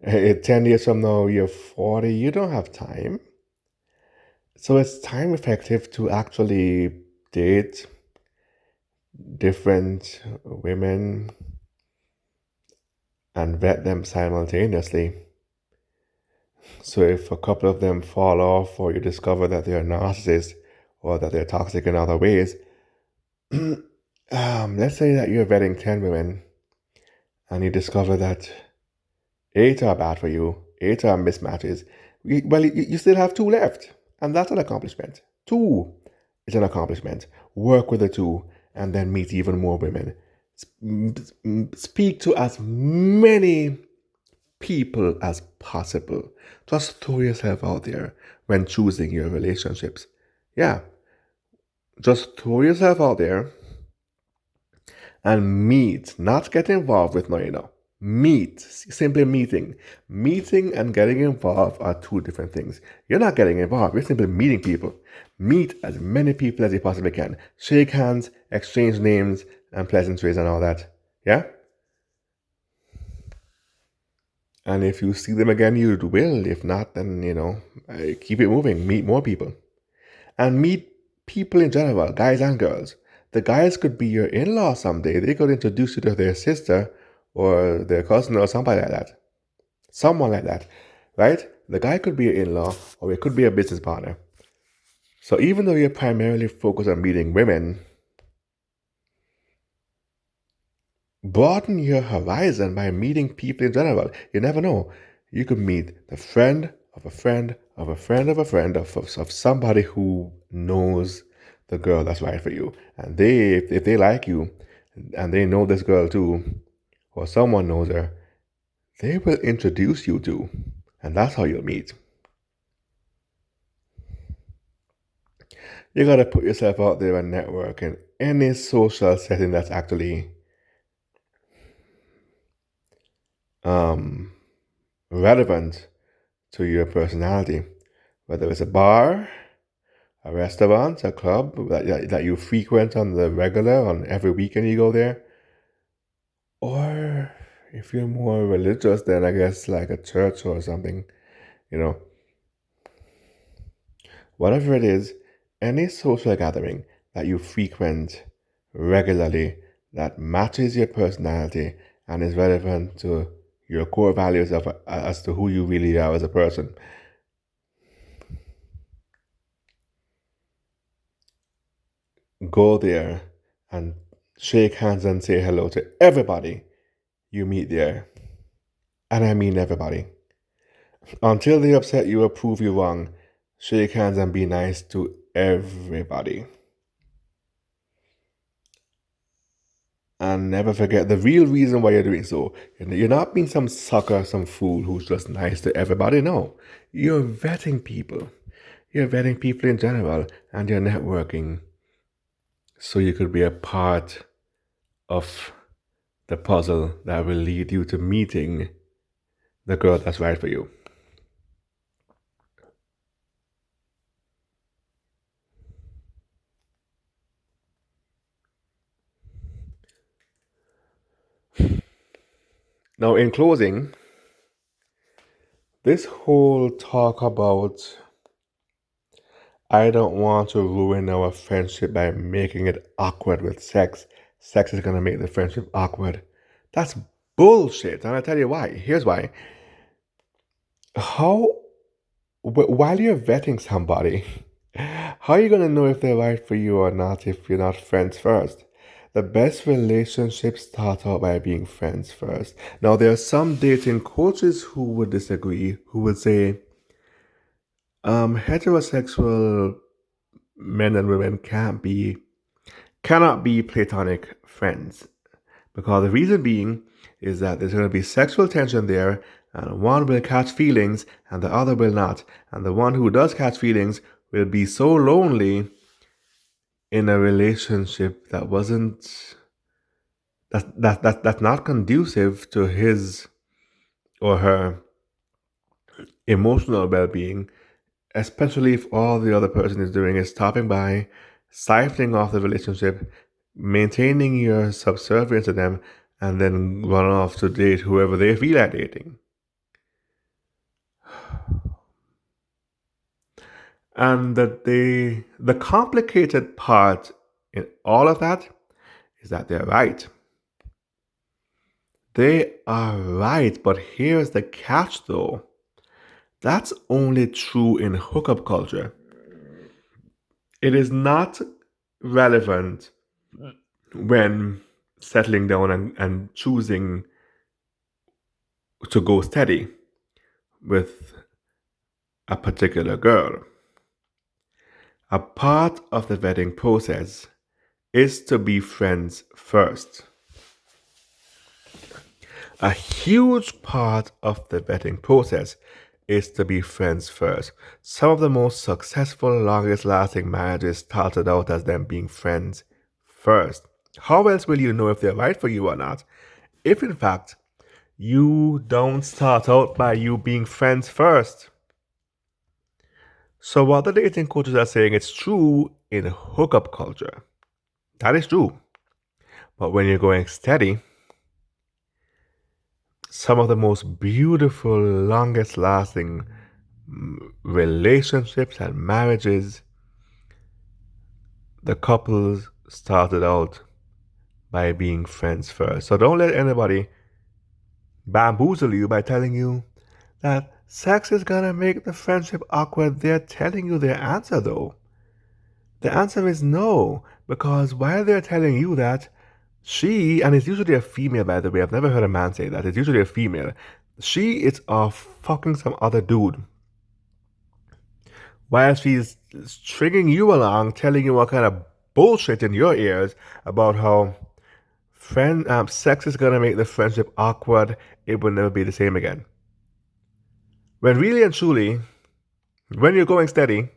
10 years from now, you're 40, you don't have time. So it's time effective to actually date different women and vet them simultaneously. So if a couple of them fall off, or you discover that they're narcissists or that they're toxic in other ways, let's say that you're vetting 10 women and you discover that 8 are bad for you, 8 are mismatches. You still have 2 left, and that's an accomplishment. 2 is an accomplishment. Work with the 2 and then meet even more women. Speak to as many people as possible. Just throw yourself out there when choosing your relationships. Yeah, just throw yourself out there and meet, not get involved with no. Meet, simply meeting. Meeting and getting involved are two different things. You're not getting involved, you're simply meeting people. Meet as many people as you possibly can. Shake hands, exchange names and pleasantries and all that. Yeah? And if you see them again, you will. If not, then, keep it moving. Meet more people. And meet people in general, guys and girls. The guys could be your in-law someday. They could introduce you to their sister or their cousin or somebody like that. Someone like that, right? The guy could be your in-law or it could be a business partner. So even though you're primarily focused on meeting women, broaden your horizon by meeting people in general. You never know. You could meet the friend of a friend of a friend of a friend of somebody who knows the girl that's right for you. And if they like you and they know this girl too, or someone knows her, they will introduce you to. And that's how you'll meet. You gotta put yourself out there and network in any social setting that's actually relevant to your personality. Whether it's a bar, a restaurant, a club that you frequent on the regular, on every weekend you go there, or if you're more religious, then I guess like a church or something, you know. Whatever it is, any social gathering that you frequent regularly that matches your personality and is relevant to your core values of as to who you really are as a person. Go there and shake hands and say hello to everybody you meet there. And I mean everybody. Until they upset you or prove you wrong, shake hands and be nice to everybody. And never forget the real reason why you're doing so. You're not being some sucker, some fool who's just nice to everybody. No. You're vetting people. You're vetting people in general and you're networking so you could be a part of the puzzle that will lead you to meeting the girl that's right for you. Now, in closing, this whole talk about I don't want to ruin our friendship by making it awkward with sex. Sex is going to make the friendship awkward. That's bullshit. And I'll tell you why. Here's why. While you're vetting somebody, how are you going to know if they're right for you or not if you're not friends first? The best relationships start out by being friends first. Now, there are some dating coaches who would disagree, who would say, heterosexual men and women cannot be platonic friends. Because the reason being is that there's going to be sexual tension there, and one will catch feelings and the other will not. And the one who does catch feelings will be so lonely in a relationship that wasn't that's not conducive to his or her emotional well-being, especially if all the other person is doing is stopping by, siphoning off the relationship, maintaining your subservience to them, and then run off to date whoever they feel like dating. And that the complicated part in all of that is that they're right. They are right, but here's the catch though. That's only true in hookup culture. It is not relevant when settling down and choosing to go steady with a particular girl. A part of the vetting process is to be friends first. A huge part of the vetting process is to be friends first. Some of the most successful, longest lasting marriages started out as them being friends first. How else will you know if they're right for you or not? If in fact you don't start out by you being friends first. So what the dating coaches are saying, it's true in hookup culture. That is true. But when you're going steady, some of the most beautiful, longest lasting relationships and marriages, the couples started out by being friends first. So don't let anybody bamboozle you by telling you that sex is gonna make the friendship awkward. They're telling you their answer though. The answer is no, because while they're telling you that, she, and it's usually a female by the way, I've never heard a man say that, it's usually a female, she is off fucking some other dude. While she's stringing you along, telling you what kind of bullshit in your ears about how sex is gonna make the friendship awkward, it will never be the same again. When really and truly, when you're going steady,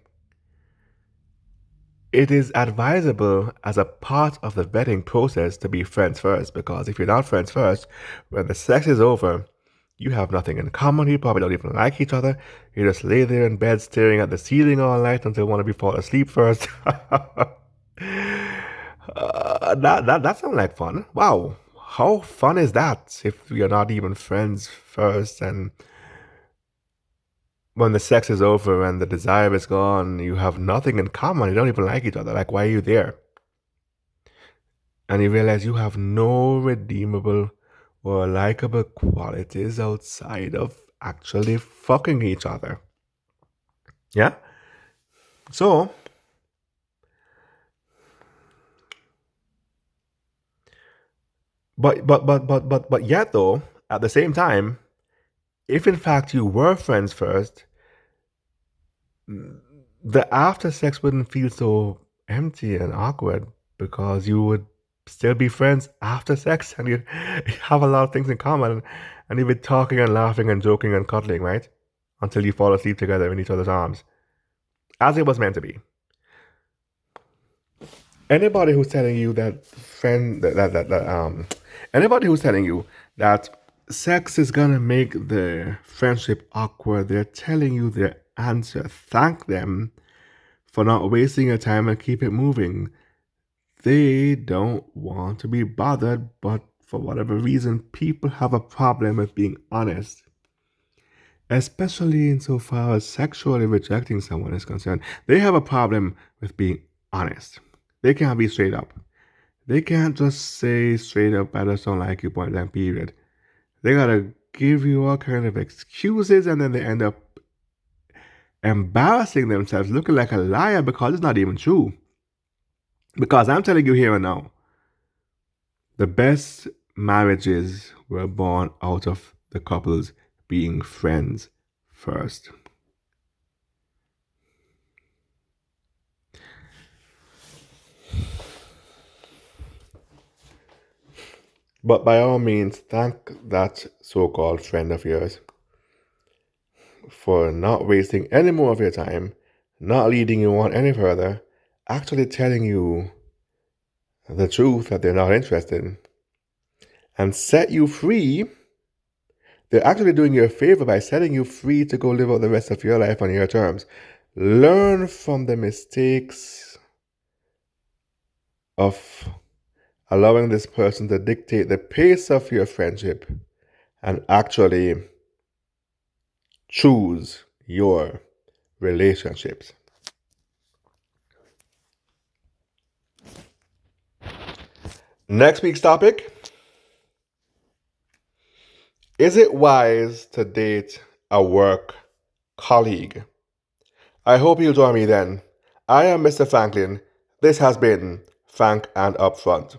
it is advisable as a part of the vetting process to be friends first, because if you're not friends first, when the sex is over, you have nothing in common. You probably don't even like each other. You just lay there in bed staring at the ceiling all night until one of you fall asleep first. That sounds like fun. Wow. How fun is that if you're not even friends first, and when the sex is over and the desire is gone, you have nothing in common. You don't even like each other. Like, why are you there? And you realize you have no redeemable or likable qualities outside of actually fucking each other. Yeah? So, but yet though, at the same time, if in fact you were friends first, the after sex wouldn't feel so empty and awkward, because you would still be friends after sex and you have a lot of things in common, and you'd be talking and laughing and joking and cuddling, right? Until you fall asleep together in each other's arms. As it was meant to be. Anybody who's telling you that anybody who's telling you that sex is gonna make the friendship awkward, they're telling you their answer. Thank them for not wasting your time and keep it moving. They don't want to be bothered, but for whatever reason, people have a problem with being honest. Especially insofar as sexually rejecting someone is concerned. They have a problem with being honest. They can't be straight up. They can't just say straight up, I just don't like you, point blank, period. They gotta give you all kind of excuses, and then they end up embarrassing themselves, looking like a liar because it's not even true. Because I'm telling you here and now, the best marriages were born out of the couples being friends first. But by all means, thank that so called friend of yours for not wasting any more of your time, not leading you on any further, actually telling you the truth that they're not interested, and set you free. They're actually doing you a favor by setting you free to go live out the rest of your life on your terms. Learn from the mistakes of allowing this person to dictate the pace of your friendship and actually choose your relationships. Next week's topic: is it wise to date a work colleague? I hope you'll join me then. I am Mr. Franklin. This has been Frank and Upfront.